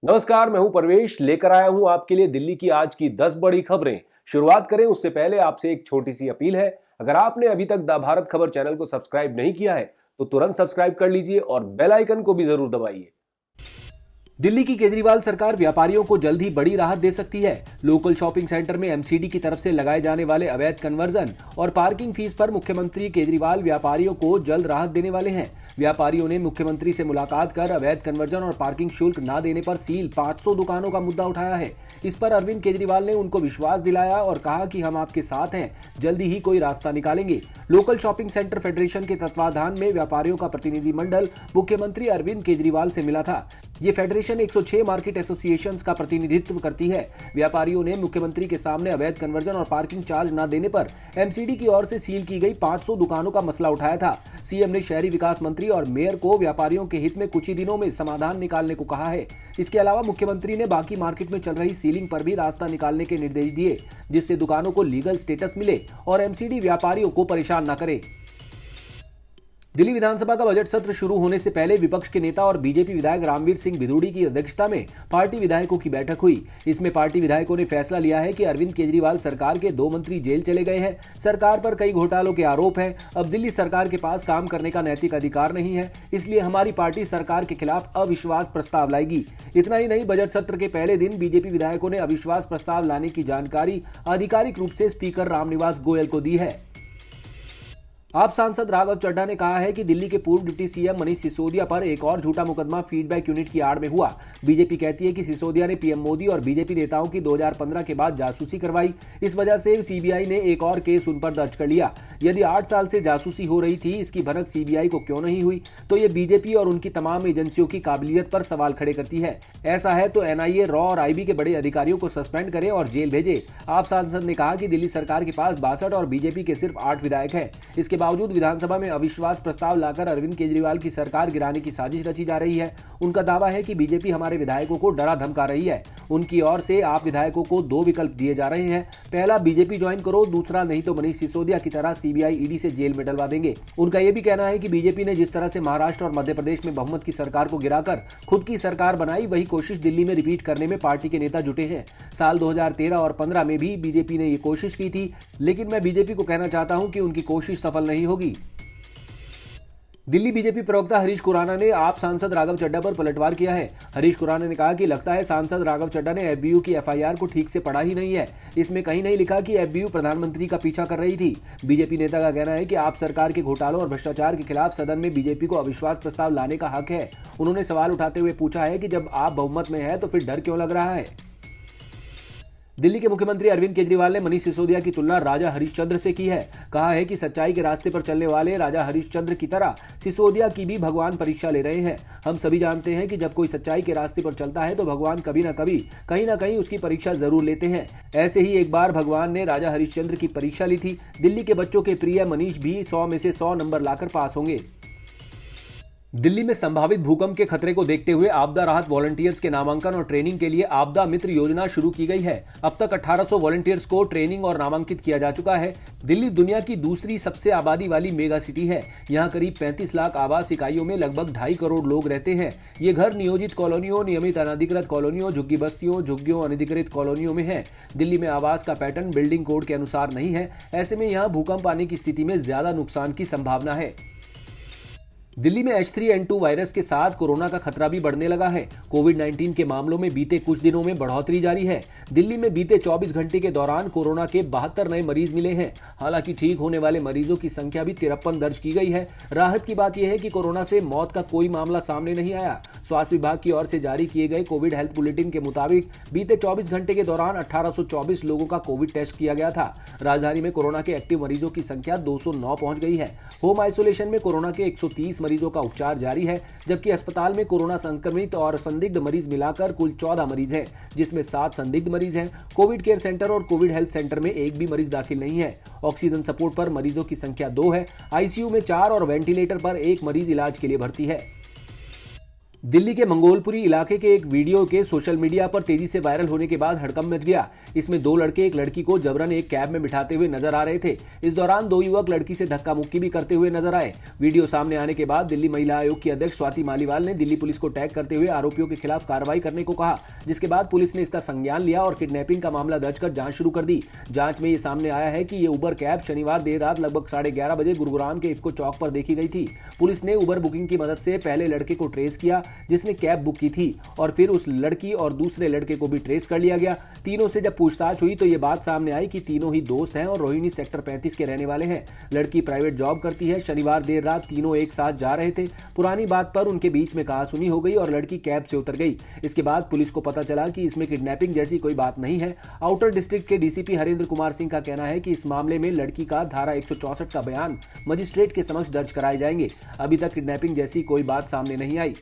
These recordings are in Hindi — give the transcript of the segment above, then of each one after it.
नमस्कार, मैं हूं परवेश, लेकर आया हूं आपके लिए दिल्ली की आज की 10 बड़ी खबरें। शुरुआत करें उससे पहले आपसे एक छोटी सी अपील है। अगर आपने अभी तक द भारत खबर चैनल को सब्सक्राइब नहीं किया है तो तुरंत सब्सक्राइब कर लीजिए और बेल आइकन को भी जरूर दबाइए। दिल्ली की केजरीवाल सरकार व्यापारियों को जल्द ही बड़ी राहत दे सकती है। लोकल शॉपिंग सेंटर में एमसीडी की तरफ से लगाए जाने वाले अवैध कन्वर्जन और पार्किंग फीस पर मुख्यमंत्री केजरीवाल व्यापारियों को जल्द राहत देने वाले हैं। व्यापारियों ने मुख्यमंत्री से मुलाकात कर अवैध कन्वर्जन और पार्किंग शुल्क न देने पर सील 500 दुकानों का मुद्दा उठाया है। इस पर अरविंद केजरीवाल ने उनको विश्वास दिलाया और कहा कि हम आपके साथ हैं, जल्दी ही कोई रास्ता निकालेंगे। लोकल शॉपिंग सेंटर फेडरेशन के तत्वाधान में व्यापारियों का प्रतिनिधिमंडल मुख्यमंत्री अरविंद केजरीवाल से मिला था। ये फेडरेशन 106 मार्केट एसोसिएशंस का प्रतिनिधित्व करती है। व्यापारियों ने मुख्यमंत्री के सामने अवैध कन्वर्जन और पार्किंग चार्ज न देने पर एमसीडी की ओर से सील की गई 500 दुकानों का मसला उठाया था। सीएम ने शहरी विकास मंत्री और मेयर को व्यापारियों के हित में कुछ ही दिनों में समाधान निकालने को कहा है। इसके अलावा मुख्यमंत्री ने बाकी मार्केट में चल रही सीलिंग पर भी रास्ता निकालने के निर्देश दिए, जिससे दुकानों को लीगल स्टेटस मिले और एमसीडी व्यापारियों को परेशान न करे। दिल्ली विधानसभा का बजट सत्र शुरू होने से पहले विपक्ष के नेता और बीजेपी विधायक रामवीर सिंह भिदोड़ी की अध्यक्षता में पार्टी विधायकों की बैठक हुई। इसमें पार्टी विधायकों ने फैसला लिया है कि अरविंद केजरीवाल सरकार के 2 मंत्री जेल चले गए हैं। सरकार पर कई घोटालों के आरोप हैं। अब दिल्ली सरकार के पास काम करने का नैतिक अधिकार नहीं है, इसलिए हमारी पार्टी सरकार के खिलाफ अविश्वास प्रस्ताव लाएगी। इतना ही नहीं, बजट सत्र के पहले दिन बीजेपी विधायकों ने अविश्वास प्रस्ताव लाने की जानकारी आधिकारिक रूप से स्पीकर रामनिवास गोयल को दी है। आप सांसद राघव चड्ढा ने कहा है कि दिल्ली के पूर्व डिप्टी सीएम मनीष सिसोदिया पर एक और झूठा मुकदमा फीडबैक यूनिट की आड़ में हुआ। बीजेपी कहती है कि सिसोदिया ने पीएम मोदी और बीजेपी नेताओं की 2015 के बाद जासूसी करवाई। इस वजह से सीबीआई ने एक और केस उन पर दर्ज कर लिया। यदि 8 साल से जासूसी हो रही थी, इसकी भनक सीबीआई को क्यों नहीं हुई? तो ये बीजेपी और उनकी तमाम एजेंसियों की काबिलियत पर सवाल खड़े करती है। ऐसा है तो एनआईए, रॉ और आईबी के बड़े अधिकारियों को सस्पेंड करे और जेल भेजे। आप सांसद ने कहा कि दिल्ली सरकार के पास 62 और बीजेपी के सिर्फ 8 विधायक हैं। इसके बावजूद विधानसभा में अविश्वास प्रस्ताव लाकर अरविंद केजरीवाल की सरकार गिराने की साजिश रची जा रही है। उनका दावा है कि बीजेपी हमारे विधायकों को डरा धमका रही है। उनकी ओर से आप विधायकों को 2 विकल्प दिए जा रहे हैं। पहला, बीजेपी ज्वाइन करो, दूसरा, नहीं तो मनीष सिसोदिया की तरह सीबीआई ईडी से जेल में डलवा देंगे। उनका यह भी कहना है कि बीजेपी ने जिस तरह से महाराष्ट्र और मध्य प्रदेश में बहुमत की सरकार को गिराकर खुद की सरकार बनाई, वही कोशिश दिल्ली में रिपीट करने में पार्टी के नेता जुटे हैं। साल 2013 और 15 में भी बीजेपी ने ये कोशिश की थी, लेकिन मैं बीजेपी को कहना चाहता हूं कि उनकी कोशिश सफल नहीं होगी। दिल्ली बीजेपी प्रवक्ता हरीश खुराना ने आप सांसद राघव चड्ढा पर पलटवार किया है। हरीश खुराना ने कहा कि लगता है सांसद राघव चड्ढा ने एफबीयू की एफआईआर को ठीक से पढ़ा ही नहीं है। इसमें कहीं नहीं लिखा कि एफबीयू प्रधानमंत्री का पीछा कर रही थी। बीजेपी नेता का कहना है कि आप सरकार के घोटालों और भ्रष्टाचार के खिलाफ सदन में बीजेपी को अविश्वास प्रस्ताव लाने का हक है। उन्होंने सवाल उठाते हुए पूछा है कि जब आप बहुमत में है तो फिर डर क्यों लग रहा है? दिल्ली के मुख्यमंत्री अरविंद केजरीवाल ने मनीष सिसोदिया की तुलना राजा हरिश्चंद्र से की है। कहा है कि सच्चाई के रास्ते पर चलने वाले राजा हरिश्चंद्र की तरह सिसोदिया की भी भगवान परीक्षा ले रहे हैं। हम सभी जानते हैं कि जब कोई सच्चाई के रास्ते पर चलता है तो भगवान कभी न कभी कहीं ना कहीं उसकी परीक्षा जरूर लेते हैं। ऐसे ही एक बार भगवान ने राजा हरिश्चंद्र की परीक्षा ली थी। दिल्ली के बच्चों के प्रिय मनीष भी 100 में से 100 नंबर लाकर पास होंगे। दिल्ली में संभावित भूकंप के खतरे को देखते हुए आपदा राहत वॉलंटियर्स के नामांकन और ट्रेनिंग के लिए आपदा मित्र योजना शुरू की गई है। अब तक 1800 वॉलंटियर्स को ट्रेनिंग और नामांकित किया जा चुका है। दिल्ली दुनिया की दूसरी सबसे आबादी वाली मेगा सिटी है। यहाँ करीब 35 लाख आवास इकाइयों में लगभग 2.5 करोड़ लोग रहते हैं। ये घर नियोजित कॉलोनियों, नियमित अनधिकृत कॉलोनियों, झुग्गी बस्तियों, झुग्गियों, अनधिकृत कॉलोनियों में है। दिल्ली में आवास का पैटर्न बिल्डिंग कोड के अनुसार नहीं है। ऐसे में यहाँ भूकंप आने की स्थिति में ज्यादा नुकसान की संभावना है। दिल्ली में H3N2 वायरस के साथ कोरोना का खतरा भी बढ़ने लगा है। कोविड-19 के मामलों में बीते कुछ दिनों में बढ़ोतरी जारी है। दिल्ली में बीते 24 घंटे के दौरान कोरोना के 72 नए मरीज मिले हैं। हालांकि ठीक होने वाले मरीजों की संख्या भी 53 दर्ज की गई है। राहत की बात यह है कि कोरोना से मौत का कोई मामला सामने नहीं आया। स्वास्थ्य विभाग की ओर से जारी किए गए कोविड हेल्थ बुलेटिन के मुताबिक बीते 24 घंटे के दौरान 1824 लोगों का कोविड टेस्ट किया गया था। राजधानी में कोरोना के एक्टिव मरीजों की संख्या 209 पहुंच गई है। होम आइसोलेशन में कोरोना के 130 मरीजों का उपचार जारी है, जबकि अस्पताल में कोरोना संक्रमित और संदिग्ध मरीज मिलाकर कुल 14 मरीज हैं, जिसमें 7 संदिग्ध मरीज हैं। कोविड केयर सेंटर और कोविड हेल्थ सेंटर में एक भी मरीज दाखिल नहीं है। ऑक्सीजन सपोर्ट पर मरीजों की संख्या 2 है। आईसीयू में 4 और वेंटिलेटर पर 1 मरीज इलाज के लिए भर्ती है। दिल्ली के मंगोलपुरी इलाके के एक वीडियो के सोशल मीडिया पर तेजी से वायरल होने के बाद हड़कंप मच गया। इसमें दो लड़के एक लड़की को जबरन एक कैब में बिठाते हुए नजर आ रहे थे। इस दौरान दो युवक लड़की से धक्का मुक्की भी करते हुए नजर आए। वीडियो सामने आने के बाद दिल्ली महिला आयोग की अध्यक्ष स्वाति मालीवाल ने दिल्ली पुलिस को टैग करते हुए आरोपियों के खिलाफ कार्रवाई करने को कहा, जिसके बाद पुलिस ने इसका संज्ञान लिया और किडनैपिंग का मामला दर्ज कर जांच शुरू कर दी। जांच में ये सामने आया है कि ये उबर कैब शनिवार देर रात लगभग 11:30 बजे गुरुग्राम के इफ्को चौक पर देखी गई थी। पुलिस ने उबर बुकिंग की मदद से पहले लड़के को ट्रेस किया जिसने कैब बुक की थी और फिर उस लड़की और दूसरे लड़के को भी ट्रेस कर लिया गया। तीनों से जब पूछताछ हुई तो ये बात सामने आई कि तीनों ही दोस्त हैं और रोहिणी सेक्टर 35 के रहने वाले हैं। लड़की प्राइवेट जॉब करती है। शनिवार देर रात तीनों एक साथ जा रहे थे। पुरानी बात पर उनके बीच में कहासुनी हो गई और लड़की कैब से उतर गई। इसके बाद पुलिस को पता चला कि इसमें किडनैपिंग जैसी कोई बात नहीं है। आउटर डिस्ट्रिक्ट के डीसीपी हरेंद्र कुमार सिंह का कहना है कि इस मामले में लड़की का धारा 164 का बयान मजिस्ट्रेट के समक्ष दर्ज कराए जाएंगे। अभी तक किडनैपिंग जैसी कोई बात सामने नहीं आई।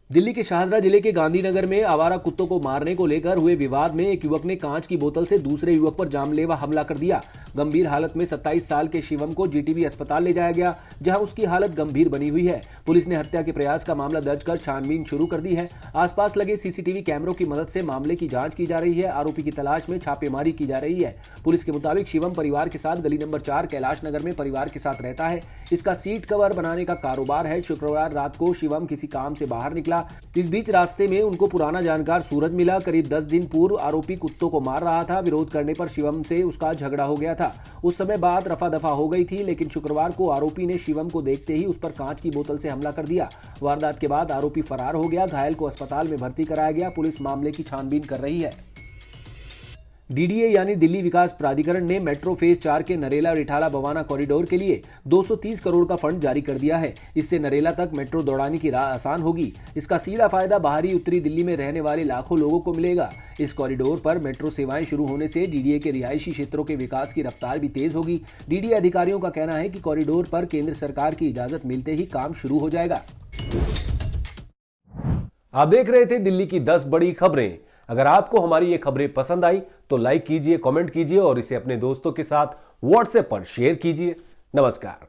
दिल्ली के शाहदरा जिले के गांधीनगर में आवारा कुत्तों को मारने को लेकर हुए विवाद में एक युवक ने कांच की बोतल से दूसरे युवक पर जानलेवा हमला कर दिया। गंभीर हालत में 27 साल के शिवम को जीटीबी अस्पताल ले जाया गया, जहां उसकी हालत गंभीर बनी हुई है। पुलिस ने हत्या के प्रयास का मामला दर्ज कर छानबीन शुरू कर दी है। आसपास लगे सीसीटीवी कैमरों की मदद से मामले की जांच की जा रही है। आरोपी की तलाश में छापेमारी की जा रही है। पुलिस के मुताबिक शिवम परिवार के साथ गली नंबर 4 कैलाश नगर में परिवार के साथ रहता है। इसका सीट कवर बनाने का कारोबार है। शुक्रवार रात को शिवम किसी काम से बाहर निकला। इस बीच रास्ते में उनको पुराना जानकार सूरज मिला। करीब 10 दिन पूर्व आरोपी कुत्तों को मार रहा था। विरोध करने पर शिवम से उसका झगड़ा हो गया था। उस समय बात रफा दफा हो गई थी, लेकिन शुक्रवार को आरोपी ने शिवम को देखते ही उस पर कांच की बोतल से हमला कर दिया। वारदात के बाद आरोपी फरार हो गया। घायल को अस्पताल में भर्ती कराया गया। पुलिस मामले की छानबीन कर रही है। डीडीए यानी दिल्ली विकास प्राधिकरण ने मेट्रो फेज 4 के नरेला रिठाला बवाना कॉरिडोर के लिए 230 करोड़ का फंड जारी कर दिया है। इससे नरेला तक मेट्रो दौड़ाने की राह आसान होगी। इसका सीधा फायदा बाहरी उत्तरी दिल्ली में रहने वाले लाखों लोगों को मिलेगा। इस कॉरिडोर पर मेट्रो सेवाएं शुरू होने से डीडीए के रिहायशी क्षेत्रों के विकास की रफ्तार भी तेज होगी। डीडीए अधिकारियों का कहना है कि कॉरिडोर पर केंद्र सरकार की इजाजत मिलते ही काम शुरू हो जाएगा। आप देख रहे थे दिल्ली की 10 बड़ी खबरें। अगर आपको हमारी ये खबरें पसंद आई तो लाइक कीजिए, कमेंट कीजिए और इसे अपने दोस्तों के साथ व्हाट्सएप पर शेयर कीजिए। नमस्कार।